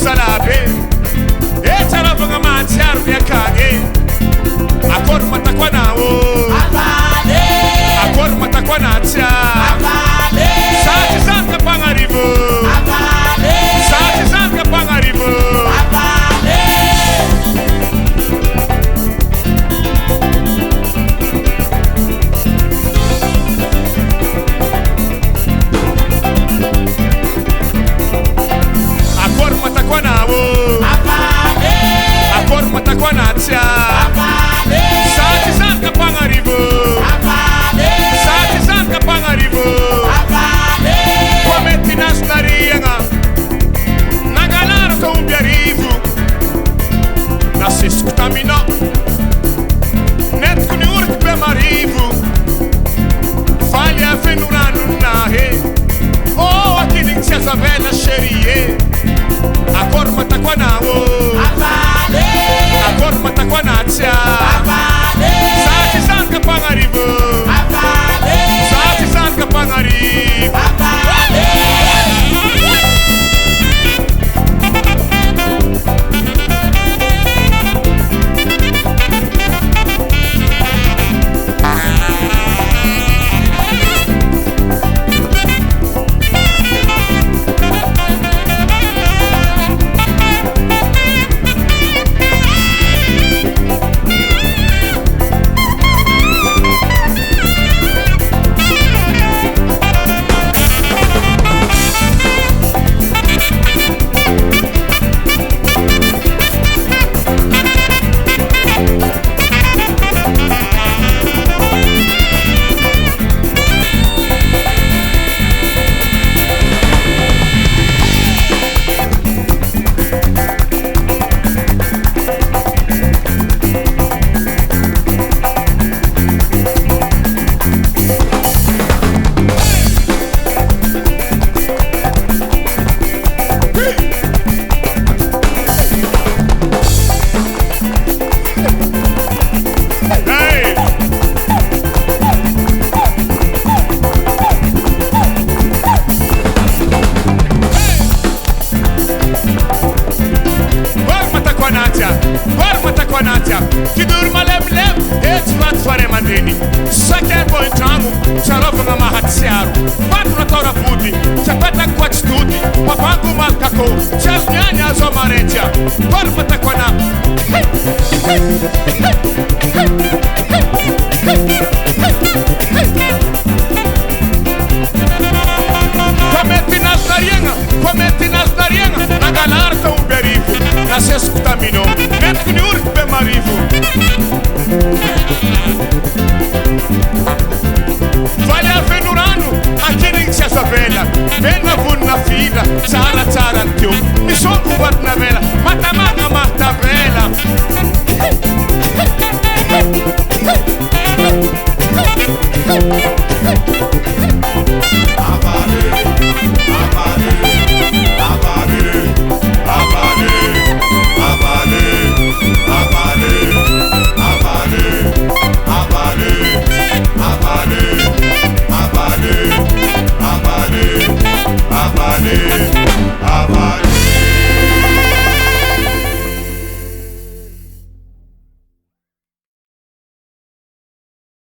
salabe e charavanga manchar via kage akor matakwana o avale akor matakwana cha avale sati zanka pangarivo avale sati zanka pangarivo avale akor matakwana o avale akor matakwana cha avale sati zanka pangarivo avale sati zanka pangarivo avale come nasnarianga nagalaro ko umbiarivo nasisco tamino net kuni urk be marivo falha fenurano nahe oh aqui sia savela cherie a corma tá com a nao avale a corma tá com a natia avale sati zanka pangarivo avale sati zanka pangarivo avale que durma leve e tu vai fare mandini saque boi tango charova na mahatsiaro quatro na tora puti chapata kwa studi papangu makako chas nyanya zo maretia dorma takwana